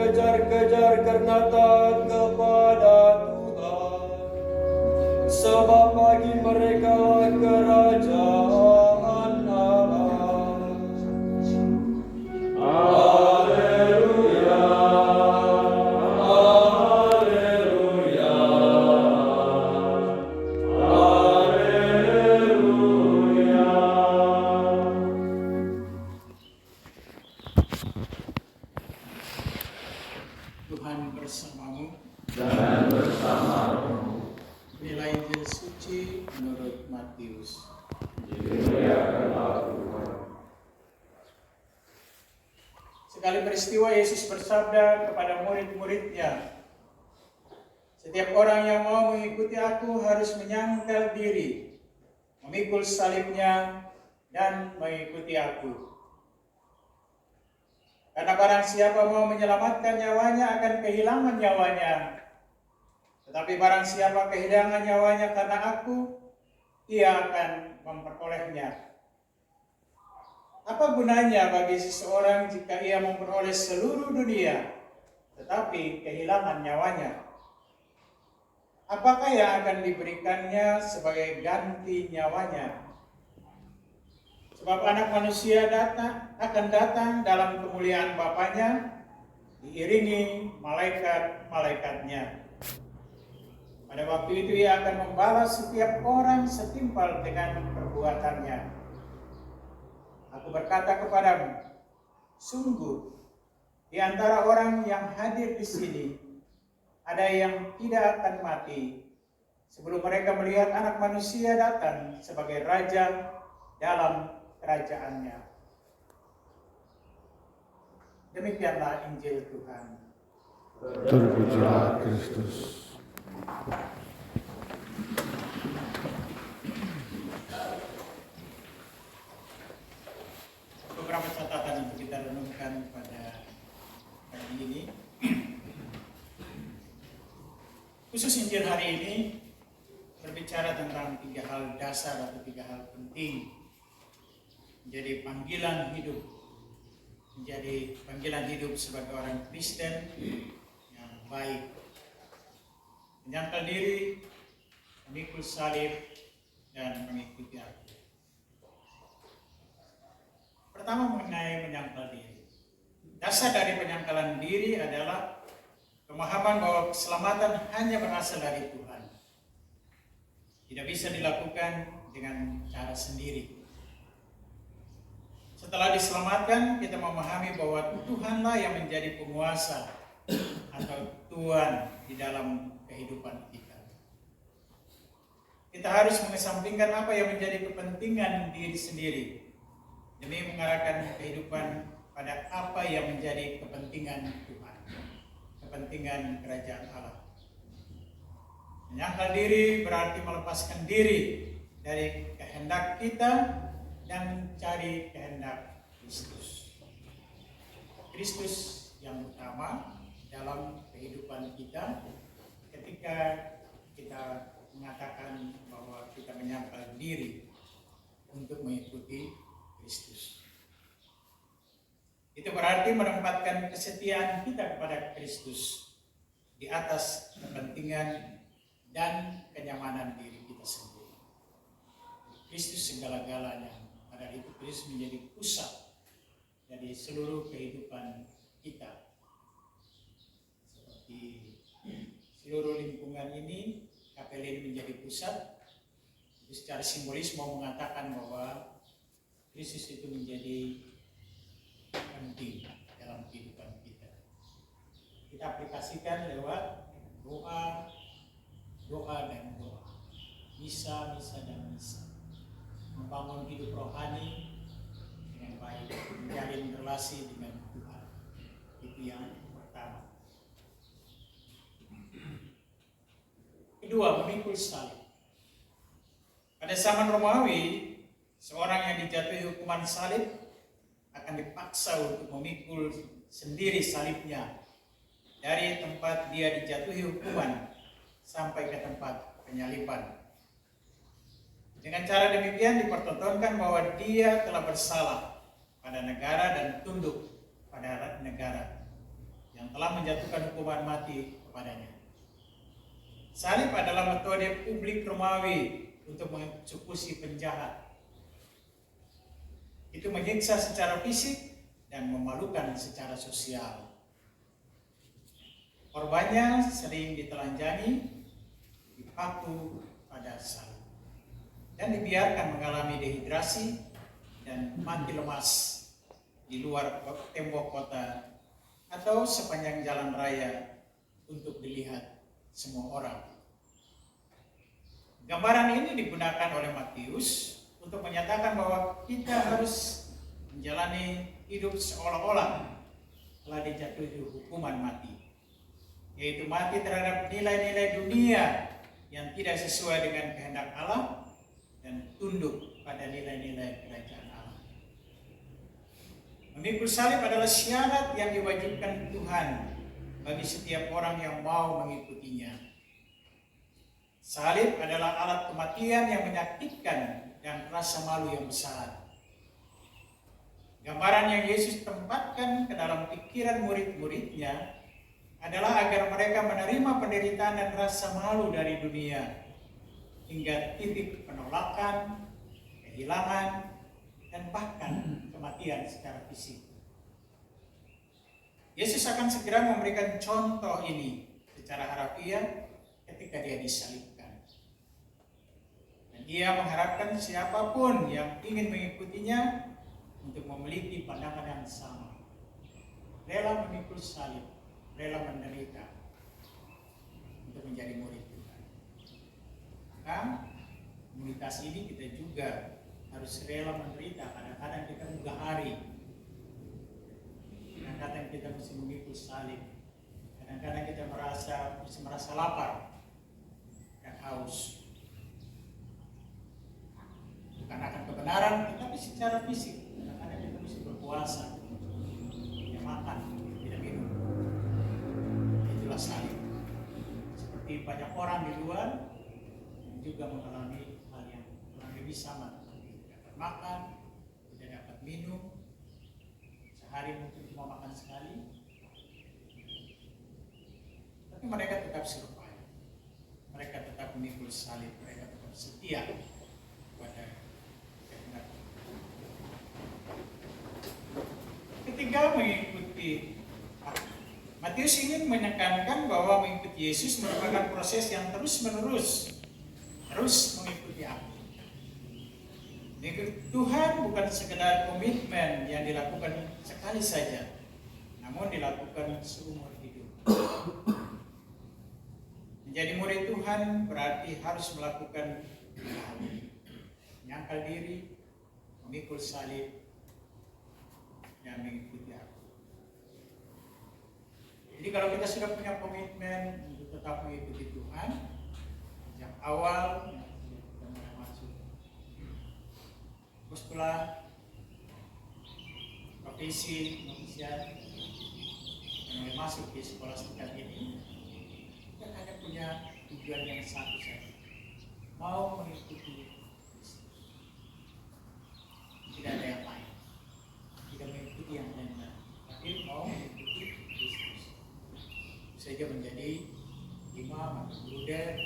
kejar-kejar karena taat kepada Tuhan. Sebab bagi mereka kerajaan Allah. Haleluya, haleluya, haleluya. Tuhan bersamamu. Dan bersamamu. Nilai Injil suci menurut Matius. Dimuliakanlah Tuhan. Sekali peristiwa Yesus bersabda kepada murid-muridnya, "Setiap orang yang mau mengikuti aku harus menyangkal diri, memikul salibnya, dan mengikuti aku. Karena barang siapa mau menyelamatkan nyawanya akan kehilangan nyawanya. Tetapi barang siapa kehilangan nyawanya karena aku, ia akan memperolehnya. Apa gunanya bagi seseorang jika ia memperoleh seluruh dunia, tetapi kehilangan nyawanya? Apakah yang akan diberikannya sebagai ganti nyawanya? Sebab Anak Manusia akan datang dalam kemuliaan Bapanya, diiringi malaikat-malaikatnya. Pada waktu itu ia akan membalas setiap orang setimpal dengan perbuatannya. Aku berkata kepadamu, sungguh di antara orang yang hadir di sini ada yang tidak akan mati sebelum mereka melihat Anak Manusia datang sebagai Raja dalam kerajaannya." Demikianlah Injil Tuhan. Terpujilah Kristus. Beberapa catatan untuk kita renungkan pada hari ini. Khusus Injil hari ini berbicara tentang 3 hal dasar atau 3 hal penting. Menjadi panggilan hidup sebagai orang Kristen yang baik. Menyangkal diri, memikul salib, dan mengikuti aku. Pertama, mengenai menyangkal diri. Dasar dari penyangkalan diri adalah pemahaman bahwa keselamatan hanya berasal dari Tuhan. Tidak bisa dilakukan dengan cara sendiri. Setelah diselamatkan, kita memahami bahwa Tuhanlah yang menjadi penguasa atau Tuhan di dalam kehidupan kita. Kita harus mengesampingkan apa yang menjadi kepentingan diri sendiri demi mengarahkan kehidupan pada apa yang menjadi kepentingan Tuhan, kepentingan kerajaan Allah. Menyangkal diri berarti melepaskan diri dari kehendak kita dan mencari kehendak Kristus. Kristus yang utama dalam kehidupan kita ketika kita mengatakan bahwa kita menyangkal diri untuk mengikuti Kristus. Itu berarti menempatkan kesetiaan kita kepada Kristus di atas kepentingan dan kenyamanan diri kita sendiri. Kristus segala-galanya. Padahal itu Kristus menjadi pusat dari seluruh kehidupan kita. Seperti seluruh lingkungan ini, kapel ini menjadi pusat. Itu secara simbolis mau mengatakan bahwa Kristus itu menjadi penting dalam kehidupan kita. Kita aplikasikan lewat doa dan doa, misa dan misa, membangun hidup rohani dengan baik, menjalin relasi dengan Tuhan. Itu yang pertama. Kedua, memikul salib. Pada zaman Romawi, seorang yang dijatuhi hukuman salib akan dipaksa untuk memikul sendiri salibnya dari tempat dia dijatuhi hukuman sampai ke tempat penyaliban. Dengan cara demikian dipertontonkan bahwa dia telah bersalah pada negara dan tunduk pada negara. Yang telah menjatuhkan hukuman mati kepadanya. Salib adalah metode publik Romawi untuk mengeksekusi penjahat. Itu menyiksa secara fisik dan memalukan secara sosial. Korbannya sering ditelanjangi, dipaku pada salib, dan dibiarkan mengalami dehidrasi dan mati lemas di luar tembok kota atau sepanjang jalan raya untuk dilihat semua orang. Gambaran ini digunakan oleh Matius untuk menyatakan bahwa kita harus menjalani hidup seolah-olah telah dijatuhi hukuman mati, yaitu mati terhadap nilai-nilai dunia yang tidak sesuai dengan kehendak Allah dan tunduk pada nilai-nilai kerajaan Allah. Memikul salib adalah syarat yang diwajibkan Tuhan bagi setiap orang yang mau mengikutinya. Salib adalah alat kematian yang menyakitkan dan rasa malu yang besar. Gambaran yang Yesus tempatkan ke dalam pikiran murid-muridnya adalah agar mereka menerima penderitaan dan rasa malu dari dunia hingga titik penolakan, kehilangan, dan bahkan kematian secara fisik. Yesus akan segera memberikan contoh ini secara harafiah ketika dia disalibkan. Dan dia mengharapkan siapapun yang ingin mengikutinya untuk memiliki pandangan yang sama. Rela memikul salib, rela menderita untuk menjadi murid Tuhan. Maka komunitas ini kita juga harus rela menderita. Kadang-kadang kita mudah hari, kadang-kadang kita mesti memikul salib, kadang-kadang kita merasa lapar dan haus, bukan akan kebenaran, tetapi secara fisik. Kadang-kadang kita mesti berpuasa, tidak makan, tidak minum. Itulah salib. Seperti banyak orang di luar yang juga mengalami hal yang kurang lebih sama. Tidak dapat makan, tidak dapat minum, sehari mungkin cuma makan sekali, tapi mereka tetap survive. Mereka tetap memikul salib, mereka tetap setia kepada kehendak. Ketiga, mengikuti aku. Matius ingin menekankan bahwa mengikuti Yesus merupakan proses yang terus-menerus, terus mengikuti aku. Mengikuti Tuhan bukan sekedar komitmen yang dilakukan sekali saja, namun dilakukan seumur hidup. Menjadi murid Tuhan berarti harus melakukan hal ini: menyangkal diri, memikul salib, dan mengikuti aku. Jadi kalau kita sudah punya komitmen untuk tetap mengikuti Tuhan, sejak awal kita mulai masuk postulat, profesi, novisiat, yang mulai masuk di sekolah singkat ini, kita hanya punya tujuan yang satu saja: mau mengikuti Kristus. Tidak ada yang lain, tidak mengikuti yang lain, tapi mau mengikuti Kristus. Saja menjadi imam atau bruder